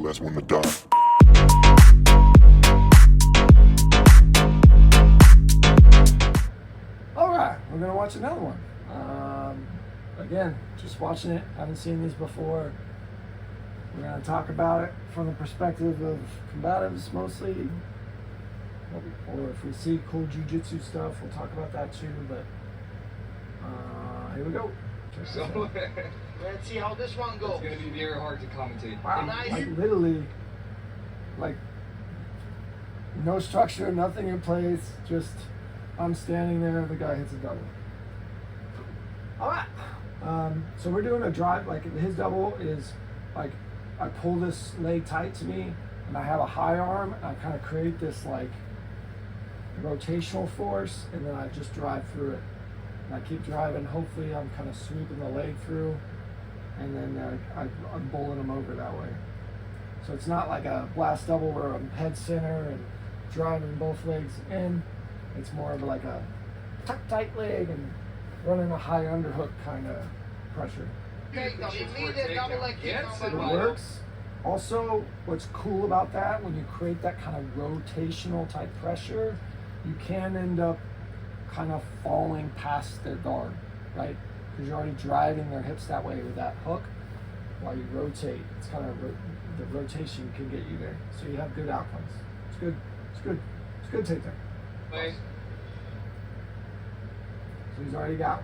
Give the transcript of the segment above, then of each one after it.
last one to die. All right, we're gonna watch another one. Again, just watching it. Haven't seen these before. We're gonna talk about it from the perspective of combatives mostly, or if we see cool jiu-jitsu stuff, we'll talk about that too. But here we go. So, Let's see how this one goes. it's going to be very hard to commentate. Wow, Nice. like literally, like no structure, nothing in place. Just I'm standing there. The guy hits a double. All right. So we're doing a drive. Like his double is like I pull this leg tight to me, and I have a high arm. And I kind of create this like rotational force, and then I just drive through it. And I keep driving. Hopefully, I'm kind of sweeping the leg through, and then I'm bowling them over that way. So it's not like a blast double where I'm head center and driving both legs in. It's more of like a tuck tight leg and running a high underhook kind of pressure. Okay, immediate double leg kick Yes, on it It my works. Also, what's cool about that, when you create that kind of rotational type pressure, you can end up kind of falling past their guard, right? Because you're already driving their hips that way with that hook. While you rotate, it's kind of the rotation can get you there. So you have good outcomes. It's good. It's good. It's good takedown. Play. So he's already got,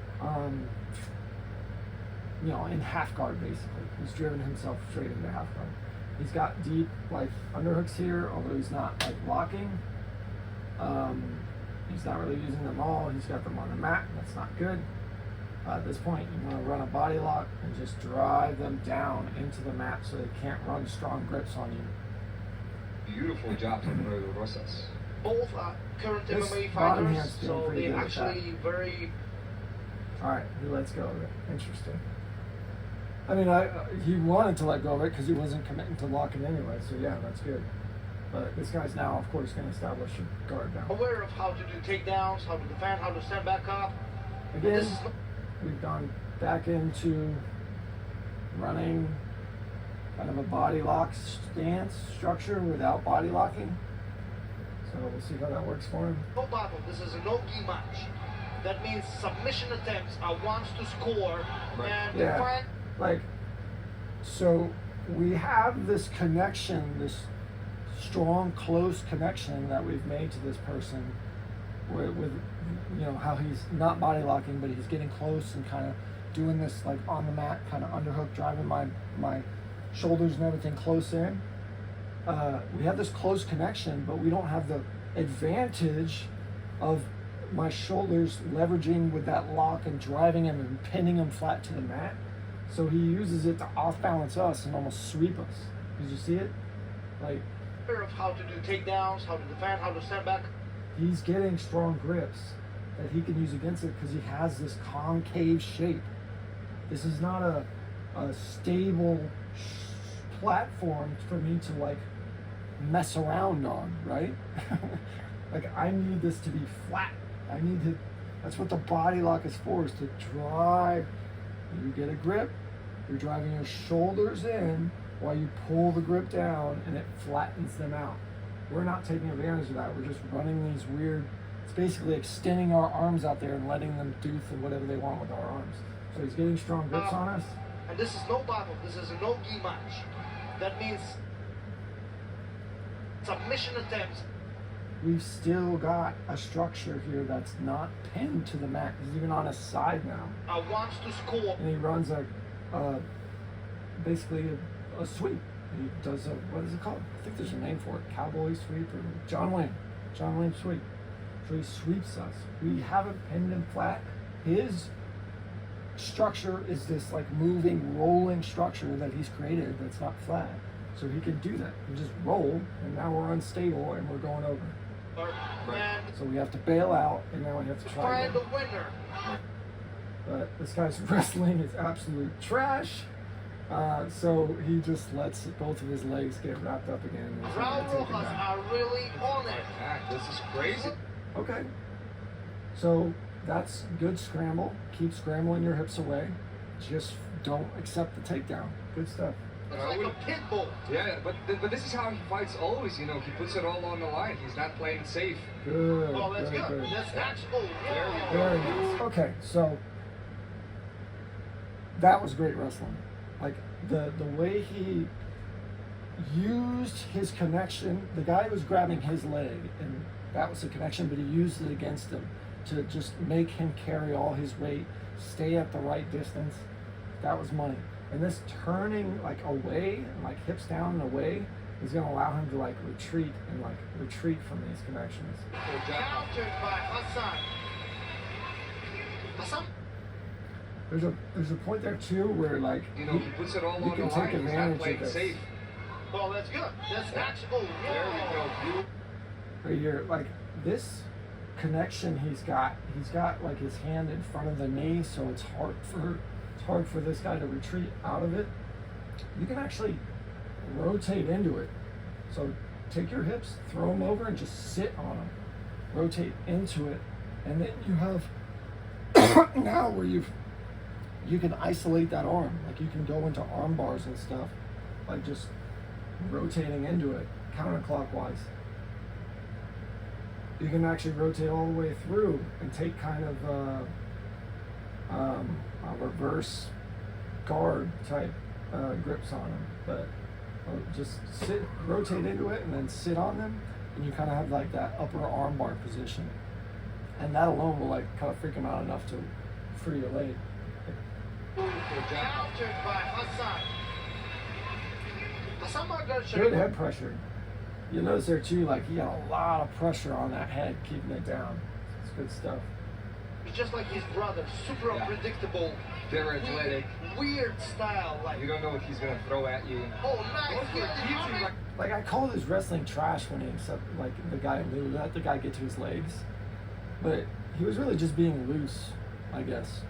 in half guard basically. He's driven himself straight into half guard. He's got deep like underhooks here, although he's not like locking. He's not really using them all. He's got them on the mat. That's not good. At this point, you want to run a body lock and just drive them down into the mat so they can't run strong grips on you. Beautiful job from Royal Rosas. both are current This MMA bottom fighters, hand's doing so pretty they're good with that. actually very. All right, he lets go of it. Interesting. I mean, he wanted to let go of it because he wasn't committing to locking anyway. So yeah, that's good. But this guy's now, of course, going to establish a guard now. Aware of how to do takedowns, how to defend, how to stand back up. Again, This is we've gone back into running kind of a body lock stance structure without body locking. So we'll see how that works for him. no battle. This is a no-gi match. That means submission attempts are ones to score, Right. and Yeah. defend. Like, so we have this connection, this strong, close connection that we've made to this person with how he's not body locking, but he's getting close and kind of doing this like on the mat, kind of underhook, driving my shoulders and everything close in. We have this close connection, but we don't have the advantage of my shoulders leveraging with that lock and driving him and pinning him flat to the mat. So he uses it to off balance us and almost sweep us. Did you see it? Like, Aware of how to do takedowns, how to defend, how to stand back. he's getting strong grips that he can use against it because he has this concave shape. This is not a stable platform for me to like mess around on, right? Like I need this to be flat. That's what the body lock is for, is to drive. You get a grip, you're driving your shoulders in while you pull the grip down and it flattens them out. We're not taking advantage of that. We're just running these weird, it's basically extending our arms out there and letting them do whatever they want with our arms. So he's getting strong grips on us. And this is no battle. This is a no-gi match. That means submission attempts. We've still got a structure here that's not pinned to the mat. He's even on his side now. Wants to score. And he runs basically a sweep. He does what is it called? I think there's a name for it. Cowboy sweep or John Wayne sweep. So he sweeps us. We haven't pinned him flat. His structure is this like moving, rolling structure that he's created that's not flat. So he can do that. He just roll, and now we're unstable and we're going over. And So we have to bail out, and now we have to try find again. the winner. But this guy's wrestling is absolute trash. So he just lets both of his legs get wrapped up again. And he's not Raul gonna take him Rojas down. are really on it. Attack. This is crazy. Okay. So that's good scramble. Keep scrambling your hips away. Just don't accept the takedown. Good stuff. But It's I like would. a pit bull. Yeah, but this is how he fights always. You know, he puts it all on the line. He's not playing it safe. Good. Oh, that's good, good. good. That's actually. There we Whoa. go. Very nice. Okay, so that was great wrestling. Like the way he used his connection, the guy was grabbing his leg, and that was the connection, but he used it against him to just make him carry all his weight, stay at the right distance. That was money. And this turning like away, and like hips down and away, is going to allow him to like retreat from these connections. Good job. Countered by Hassan. Hassan? There's a point there too where like You know, he puts it all you on the can take line. He's advantage not of playing it this. safe. Oh, that's good. That's actually. There we go. You. right here, like this connection he's got like his hand in front of the knee, so it's hard for this guy to retreat out of it. You can actually rotate into it. So take your hips, throw them over, and just sit on them. Rotate into it, and then you have now where you can isolate that arm. Like you can go into arm bars and stuff, like just rotating into it counterclockwise. You can actually rotate all the way through and take kind of a reverse guard type grips on them, but just rotate into it and then sit on them, and you kind of have like that upper arm bar position, and that alone will like kind of freak them out enough to free your leg. Good job. Countered by Hassan. Hassan Margaret Good head pressure. You'll notice there too, like he got a lot of pressure on that head, keeping it down. It's good stuff. He's just like his brother, super Yeah. unpredictable. Very athletic. Weird style, like. You don't know what he's gonna throw at you. Oh, nice. Those were Yeah, easy, how like- Like I called his wrestling trash when he accepted, like the guy let the guy get to his legs, but he was really just being loose, I guess.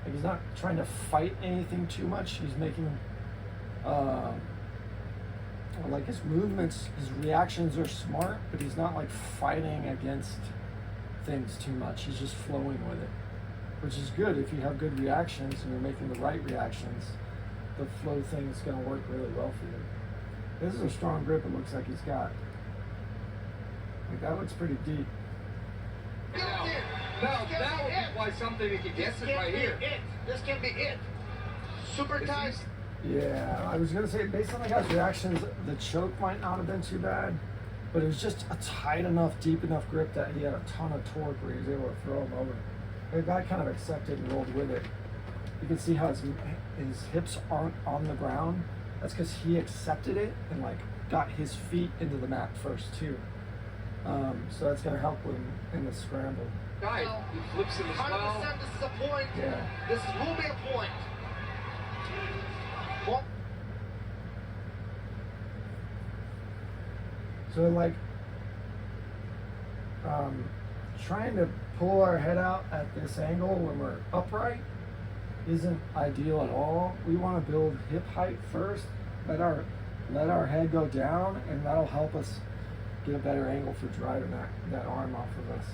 Like he's not trying to fight anything too much. He's making, like his movements, his reactions are smart, but he's not like fighting against things too much. He's just flowing with it, which is good. If you have good reactions and you're making the right reactions, the flow thing is going to work really well for you. This is a strong grip it looks like he's got. Like that looks pretty deep. Now, This can that be would it. be why something if he gets This it can right be here. it. This can be it. Super If tight. he's- Yeah, I was gonna say based on the guy's reactions, the choke might not have been too bad, but it was just a tight enough, deep enough grip that he had a ton of torque where he was able to throw him over. The guy kind of accepted and rolled with it. You can see how his hips aren't on the ground. That's because he accepted it and like got his feet into the mat first too. So that's gonna help him in the scramble. Guy, he flips it as well. 100% this is a point. Yeah. This will be a point. What? So like trying to pull our head out at this angle when we're upright isn't ideal at all. We want to build hip height first, let our head go down, and that'll help us get a better angle for driving that arm off of us.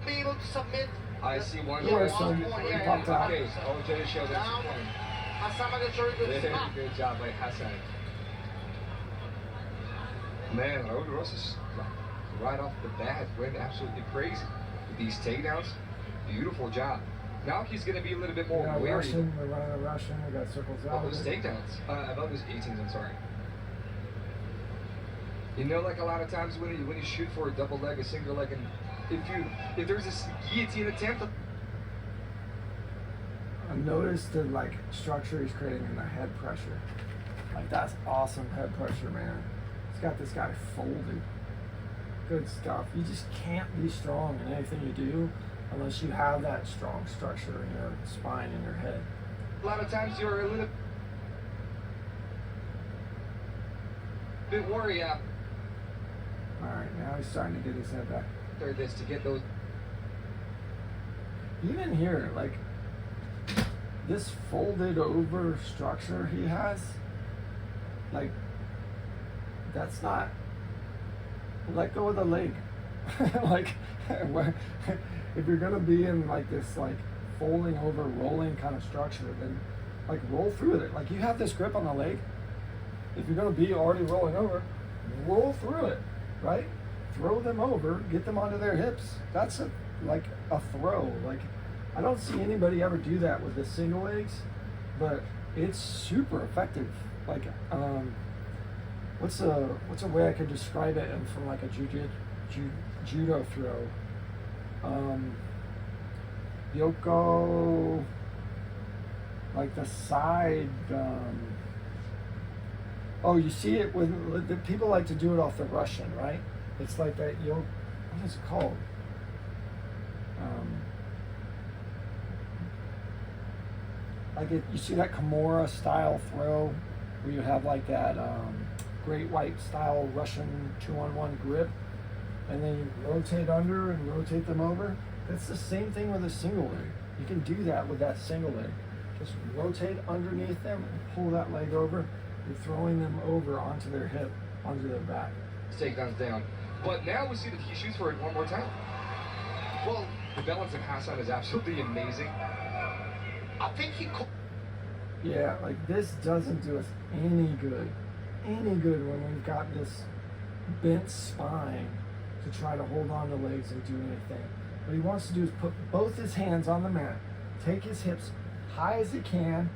Be able to submit. I see one Yeah, Or more. some point, he yeah, popped out. Okay, so I'll just show this Down. point. Hassan Margaret good Very spot. good job by Hassan. Man, Raul Rosas, right off the bat, went absolutely crazy with these takedowns. Beautiful job. Now he's going to be a little bit more Yeah, wary Russian, we're running a Russian, we got circles out. about those takedowns, about those 18s. I'm sorry. You know, like a lot of times when you shoot for a double leg, a single leg, and if there's a guillotine attempt. Notice the like structure he's creating in the head pressure. Like that's awesome head pressure, man. He's got this guy folded. Good stuff. You just can't be strong in anything you do unless you have that strong structure in your spine and your head. A lot of times you're a little bit worried after Alright, now he's starting to get his head back. this to get those. Even here, like this folded over structure he has, like that's not, let go of the leg. Like if you're gonna be in like this like folding over rolling kind of structure, then like roll through with it. Like you have this grip on the leg, if you're going to be already rolling over, roll through it, right? Throw them over, get them onto their hips. That's like a throw. Like, I don't see anybody ever do that with the single legs, but it's super effective. Like, what's a way I could describe it from like a judo throw? Yoko, like the side. Oh, you see it with the people like to do it off the Russian, right? It's like that. What is it called? Like you see that Kimura style throw where you have like that Great White style Russian 2-on-1 grip, and then you rotate under and rotate them over. That's the same thing with a single leg. You can do that with that single leg. Just rotate underneath them and pull that leg over. You're throwing them over onto their hip, onto their back. Takedowns down. But now we see that he shoots for it one more time. Well, the balance of Hassan is absolutely amazing. I think he. Yeah, like this doesn't do us any good. Any good when we've got this bent spine to try to hold on to legs and do anything. What he wants to do is put both his hands on the mat, take his hips high as he can,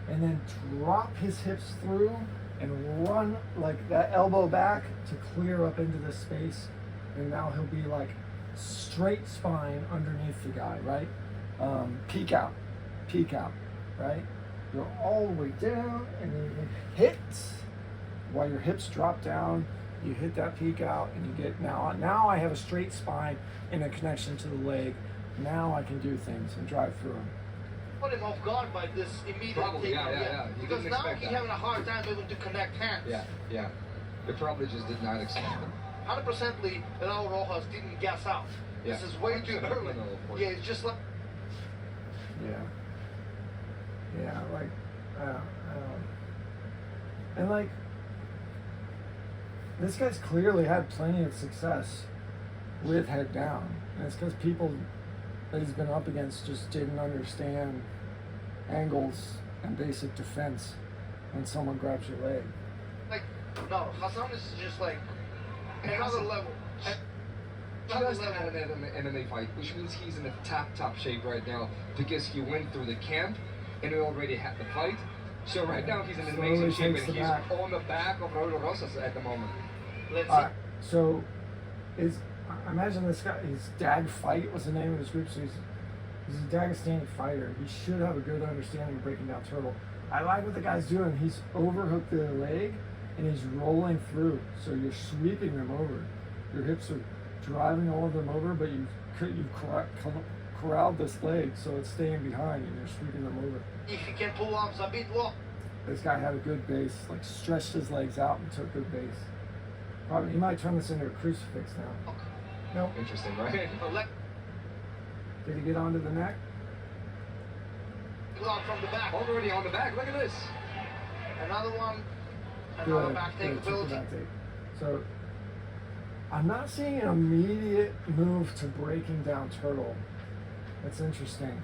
and then drop his hips through and run like that elbow back to clear up into the space. And now he'll be like straight spine underneath the guy, right? Peek out, right? Go all the way down and then you hit while your hips drop down. You hit that peek out and you get now I have a straight spine and a connection to the leg. Now I can do things and drive through them. Put him off guard by this immediate Probably, takedown. yeah. Because now he's having a hard time able to connect hands. Yeah. They probably just did not expect them. 100%ly, Raul Rojas didn't gas out. Yeah. This is way too early. Yeah, it's just like. Yeah, like, and like, this guy's clearly had plenty of success with head down, and it's because people that he's been up against just didn't understand angles and basic defense when someone grabs your leg. Like, no, Hassan is just like another level. He doesn't have an MMA fight, which means he's in a top shape right now because he went through the camp and he already had the fight. So right now he's in an amazing shape and he's on the back of Raul Rosas at the moment. Let's see. So, I imagine this guy, Dag Fight was the name of his group, so he's a Dagestani fighter. He should have a good understanding of breaking down turtle. I like what the guy's doing. He's overhooked the leg and he's rolling through. So you're sweeping them over. Your hips are driving all of them over, but you've corralled this leg so it's staying behind and you're sweeping them over. If he can pull arms a bit long. This guy had a good base, like stretched his legs out and took good base. Probably, he might turn this into a crucifix now. Okay. No. Interesting, right? Did he get onto the neck? From the back. Already on the back, look at this. Another one. Another back take ability. So, I'm not seeing an immediate move to breaking down turtle. That's interesting.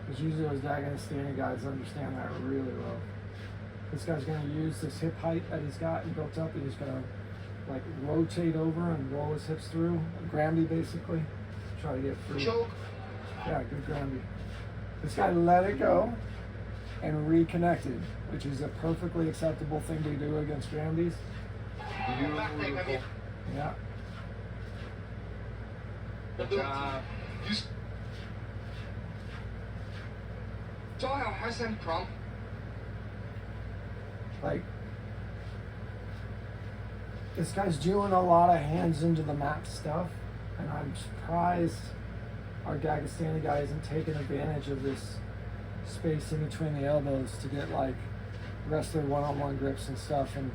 Because usually those Dagestani guys understand that really well. This guy's going to use this hip height that he's got and built up, and he's going to like rotate over and roll his hips through. Granby basically. Try to get through. Choke. Yeah, good Granby. This guy let it go and reconnected, which is a perfectly acceptable thing to do against Granbys. Beautiful. Yeah. Good job. You saw how Hassan prompt. Like, this guy's doing a lot of hands into the mat stuff, and I'm surprised our Dagestani guy isn't taking advantage of this space in between the elbows to get like wrestler one-on-one grips and stuff, and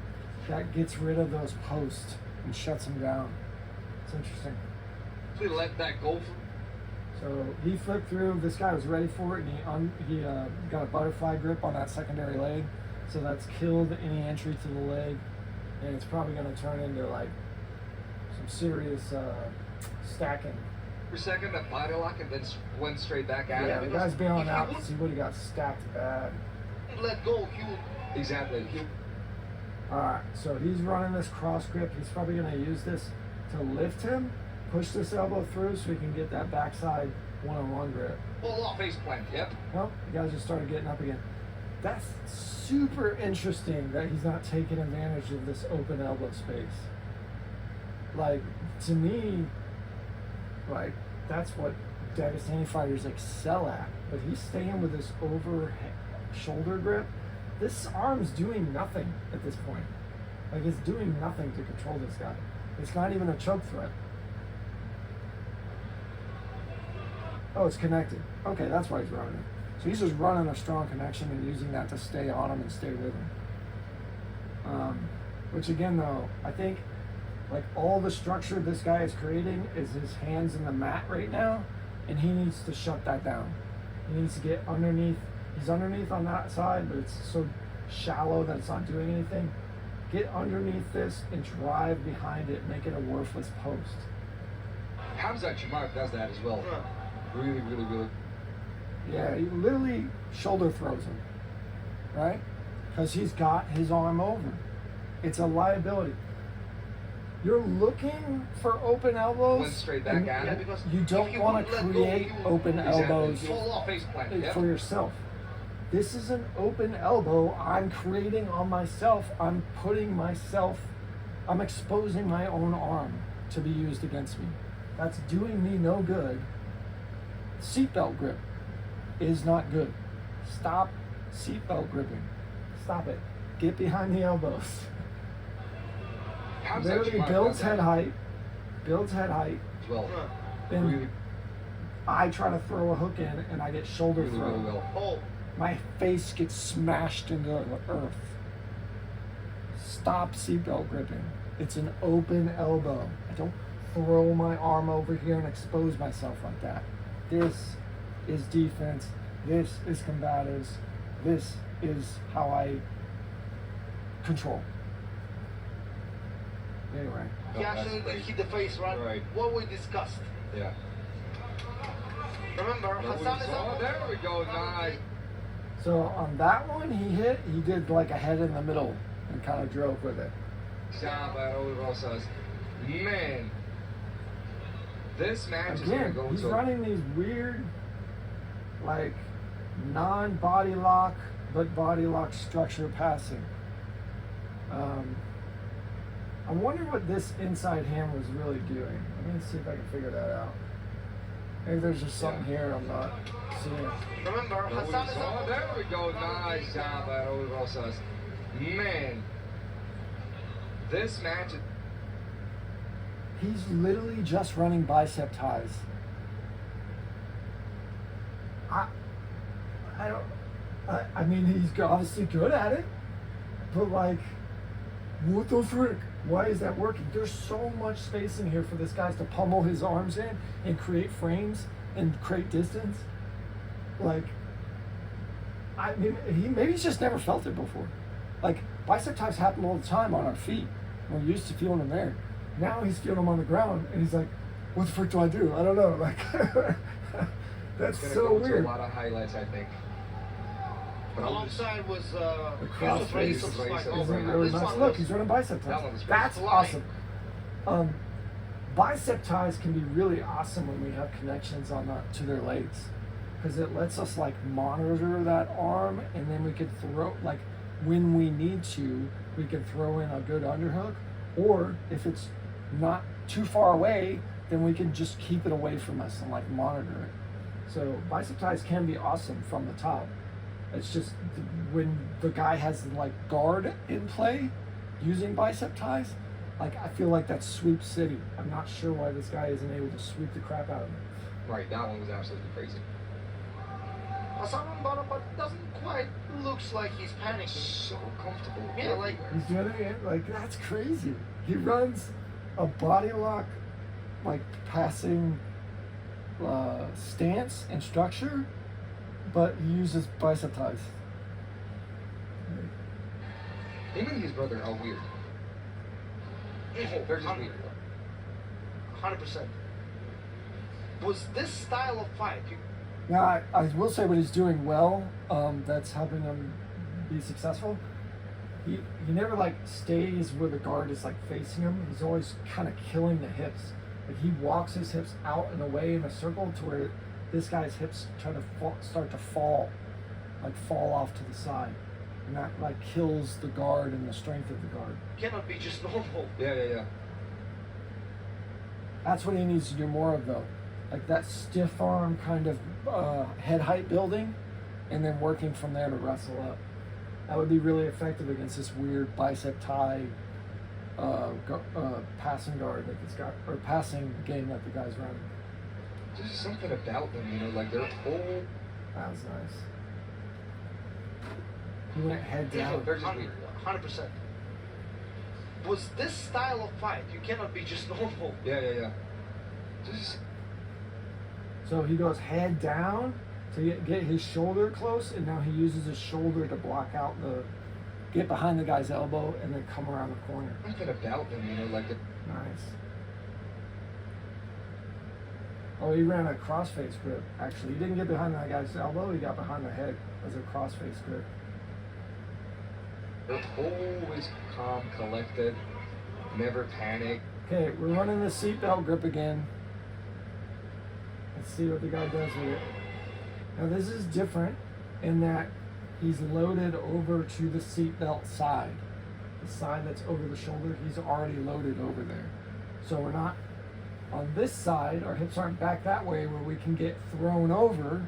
that gets rid of those posts and shuts them down. It's interesting. They let that go. So he flipped through. This guy was ready for it, and he got a butterfly grip on that secondary leg. So that's killed any entry to the leg, and it's probably going to turn into like some serious stacking. For a second, that body lock, and then went straight back at Yeah, him. the guy's bailing out. See what he got stacked bad. Let go, Exactly. Alright, so he's running this cross grip. He's probably going to use this to lift him, push this elbow through so he can get that backside one-on-one grip. Pull off. Face plant, yep. Nope, the guy just started getting up again. That's super interesting that he's not taking advantage of this open elbow space. Like, to me, like, that's what devastating fighters excel at. But he's staying with this over shoulder grip. This arm's doing nothing at this point. Like, it's doing nothing to control this guy. It's not even a choke threat. Oh, it's connected. Okay, that's why he's running it. So he's just running a strong connection and using that to stay on him and stay with him. Which again, though, I think like all the structure this guy is creating is his hands in the mat right now, and he needs to shut that down. He needs to get underneath. He's underneath on that side, but it's so shallow that it's not doing anything. Get underneath this and drive behind it, make it a worthless post. Hamza Chimaev does that as well. Really, really, really. Yeah, he literally shoulder throws him, right? Because he's got his arm over. It's a liability. You're looking for open elbows. Went straight back at it. because You don't if you want won't to let create go, open elbows Pull off. Face plant, yep. for yourself. This is an open elbow I'm creating on myself. I'm exposing my own arm to be used against me. That's doing me no good. Seatbelt grip is not good. Stop seatbelt gripping. Stop it. Get behind the elbows. Hamza Literally Chimaev builds does that head height. Builds head height. as well. Then Really, I try to throw a hook in and I get shoulder really, throw. really well. Oh, My face gets smashed into the earth. Stop seatbelt gripping. It's an open elbow. I don't throw my arm over here and expose myself like that. This is defense. This is combatives. This is how I control. Anyway. he Oh, actually that's great. hit the face, right? Right. What we discussed. Yeah. Remember, There we Hassan is go. up. There we go. Nice. So on that one he did like a head in the middle and kind of drove with it. Job by Raul Rosas. Man, this match is Again, gonna go he's to running these weird, like, non-body lock, but body lock structure passing. I wonder what this inside hand was really doing. Let me see if I can figure that out. Maybe there's just something here I'm not seeing. Remember, There we Hassan is go. up. There we go. Nice job by Raul Rosas. Man, this match is He's literally just running bicep ties. I mean, he's obviously good at it, but like, what the frick? Why is that working? There's so much space in here for this guy to pummel his arms in and create frames and create distance. Like, I mean, maybe he's just never felt it before. Like, bicep ties happen all the time on our feet. We're used to feeling them there. Now he's feeling them on the ground, and he's like, "What the frick do I do? I don't know." Like, that's gonna so go to weird. a lot of highlights, I think. But I'll just- Alongside was cross Yusuf face Reis's is fight. right. Oh, Isn't it Right. really this nice? one Look, was- he's running bicep That ties. one was That's flying. awesome. Bicep ties can be really awesome when we have connections to their legs, because it lets us like monitor that arm, and then we could throw, like, when we need to, we can throw in a good underhook, or if it's not too far away, then we can just keep it away from us and like monitor it. So bicep ties can be awesome from the top. It's just when the guy has like guard in play using bicep ties, like, I feel like that's sweep city. I'm not sure why this guy isn't able to sweep the crap out of him. Right, that one was absolutely crazy. Hassan on bottom, but doesn't quite looks like he's panicking. So comfortable. Yeah, like- He's doing it like, that's crazy. He runs a body lock, like, passing stance and structure, but he uses bicep ties. Him and his brother are weird. They're just weird. 100%. Was this style of fight? Now, I will say what he's doing well, that's helping him be successful. he never like stays where the guard is like facing him. He's always kind of killing the hips. Like he walks his hips out and away in a circle to where this guy's hips try to start to fall off to the side, and that like kills the guard and the strength of the guard. Cannot be just normal. Yeah. That's what he needs to do more of though, like that stiff arm kind of head height building, and then working from there to wrestle up. That would be really effective against this weird bicep tie passing guard that this guy, or passing game that the guy's running. There's something about them, you know, like they're all. That was nice. He went head Yeah, down. They're just weird. 100%. Was this style of fight? You cannot be just normal. Yeah. Just. So he goes head down to get his shoulder close, and now he uses his shoulder to block out get behind the guy's elbow, and then come around the corner. Something about them, you know, like. Nice. Oh, he ran a crossface grip. Actually, he didn't get behind that guy's elbow. He got behind the head as a crossface grip. They're always calm, collected, never panic. Okay, we're running the seatbelt grip again. Let's see what the guy does with it. Now this is different in that he's loaded over to the seatbelt side. The side that's over the shoulder, he's already loaded over there. So we're not on this side, our hips aren't back that way where we can get thrown over.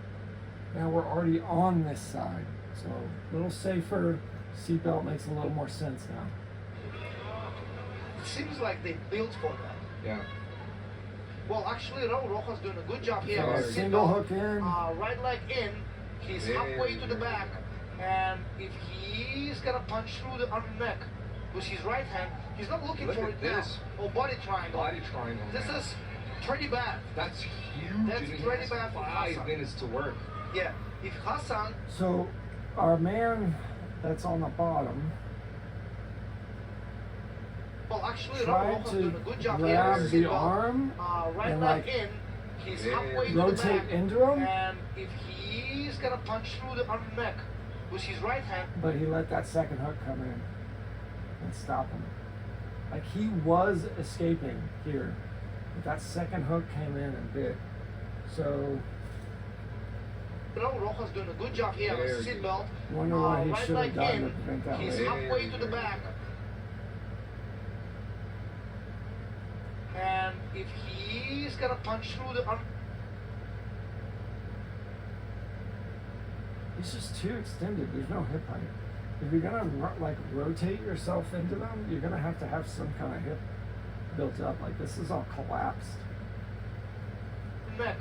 Now we're already on this side. So a little safer. Seatbelt makes a little more sense now. It seems like they built for that. Yeah. Well, actually, Raul Rojas doing a good job here. So Yeah. single hook in. Right leg in. He's halfway to the back. And if he's going to punch through the arm and neck with his right hand, he's not looking Look for at it this. now. Oh, body triangle. Body triangle. This now. is pretty bad. That's huge. That's and he pretty has bad for 5 Hassan. minutes to work. Yeah. If Hassan, So our man that's on the bottom well, actually, Raul tried Rojas to doing a good job grab here. the Seatbelt. arm Right and, leg like, in. He's Yeah. halfway to the rotate back. into him, And if he's going to punch through the arm and neck with his right hand, but he let that second hook come in and stop him. Like he was escaping here, but that second hook came in and bit. So Raul Rojas doing a good job here on the Very good. seatbelt. wonder what he Right should have leg done in. to prevent that. He's later. halfway to the Very back. And if he's gonna punch through the arm, It's just too extended. There's no hip height. If you're gonna like rotate yourself into them, you're gonna have to have some kind of hip built up. Like this is all collapsed. neck,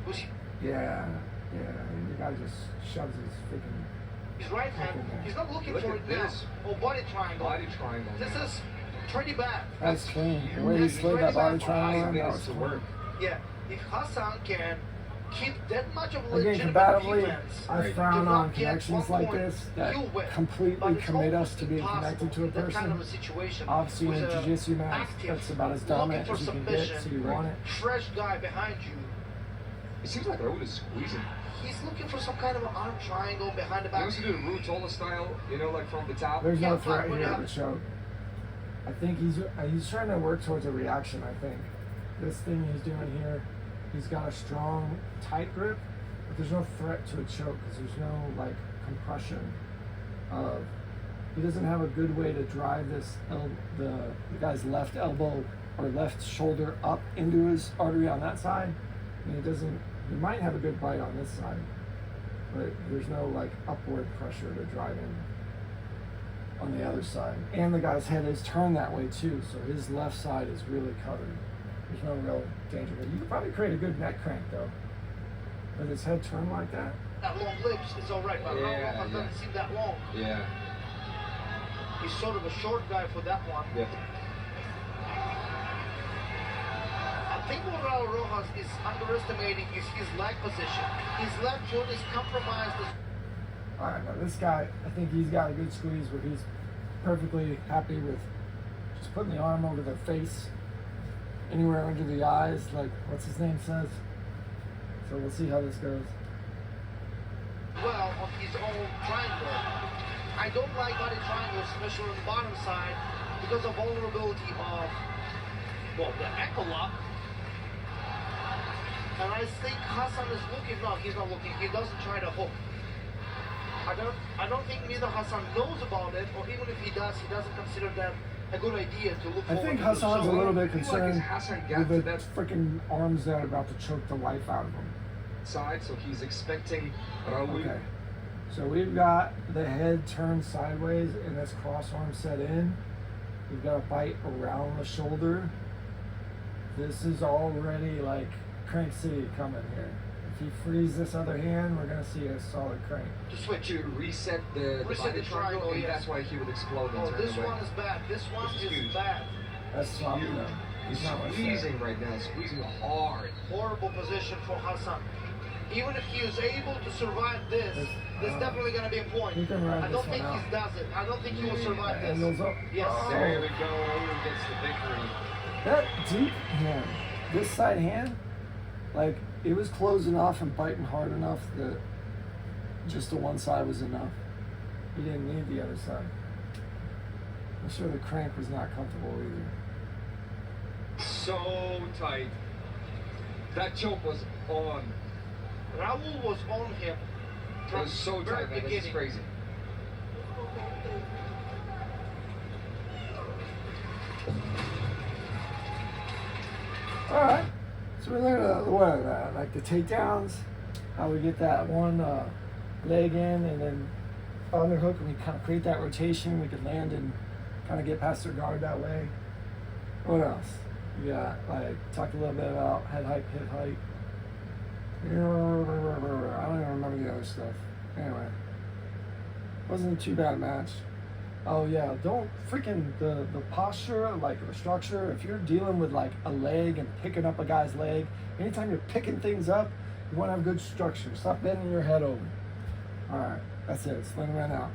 with Yeah. And the guy just shoves his freaking. his right hand, he's not looking Look for at it now. this. Oh, body triangle. Body triangle. This now. is pretty bad. That's clean. The huge. way he That's slid that pretty body bad for triangle 5 in, that minutes was to clean. work. Yeah, if Hassan can keep that much of a Again, legitimate combatively, defense, I Right. frown do on not get connections 1 like point, this that you'll win. But completely it's commit us almost to being impossible connected to a in that kind of person. a situation. Obviously, in with a a jiu-jitsu match, active, that's about as looking dominant for as you can get, submission, so you want it. fresh guy behind you. It seems like Raul is squeezing. He's looking for some kind of an arm triangle behind the He back. wants to do the Rutola style, you know, like from the top. There's Yeah, no but threat when here you to have- choke. I think he's trying to work towards a reaction. I think this thing he's doing here, he's got a strong tight grip, but there's no threat to a choke because there's no like compression of. He doesn't have a good way to drive this the guy's left elbow or left shoulder up into his artery on that side, and he doesn't. He might have a good bite on this side, but there's no like upward pressure to drive in on the other side. And the guy's head is turned that way too, so his left side is really covered. There's no real danger. You could probably create a good neck crank though. With his head turned like that. That long lips is alright, but Yeah, Raul yeah. doesn't seem that long. Yeah. He's sort of a short guy for that one. Yeah. I think what Raul Rojas is underestimating is his leg position. His left foot is compromised. Alright, now this guy, I think he's got a good squeeze where he's perfectly happy with just putting the arm over the face, anywhere under the eyes, like what's his name says. So we'll see how this goes. Well on his own triangle. I don't like body triangles, especially on the bottom side, because of vulnerability of, well, the ankle lock. And I think Hassan is looking. No, he's not looking. He doesn't try to hook. I don't think neither Hassan knows about it, or even if he does, he doesn't consider that a good idea to look I forward think to. Hassan's a little bit I feel like concerned Hassan got with to the that freaking arms that are about to choke the life out of him. side, so he's expecting Raul. Okay. So we've got the head turned sideways and this cross arm set in. We've got a bite around the shoulder. This is already like Crank City coming here. If he frees this other hand, we're gonna see a solid crank. To switch. To reset the Reset body the triangle, triangle, and yes. that's why he would explode and Oh, turn this away. one is bad. This one This is is huge. bad. That's sloppy though. He's He's not much squeezing right now, squeezing hard. Horrible position for Hassan. Even if he is able to survive this, there's definitely going to be a point. He can ride I don't this think one he out. does it. I don't think he will survive And this. those up. Yes. Oh. There we go. Raul gets the victory. That deep hand, this side hand, like it was closing off and biting hard enough that just the one side was enough. He didn't need the other side. I'm sure the crank was not comfortable either. So tight. That choke was on. Raul was on him It from was so the very tight, man. This is beginning. crazy. All right. So we learned like the takedowns, how we get that one leg in and then underhook, and we kind of create that rotation. We could land and kind of get past their guard that way. What else? We got like talked a little bit about head height, hip height. I don't even remember the other stuff. Anyway, wasn't too bad a match. Oh yeah, don't freaking the posture, like the structure. If you're dealing with like a leg and picking up a guy's leg, anytime you're picking things up, you want to have good structure. Stop bending your head over. All right, that's it. Sling ran out.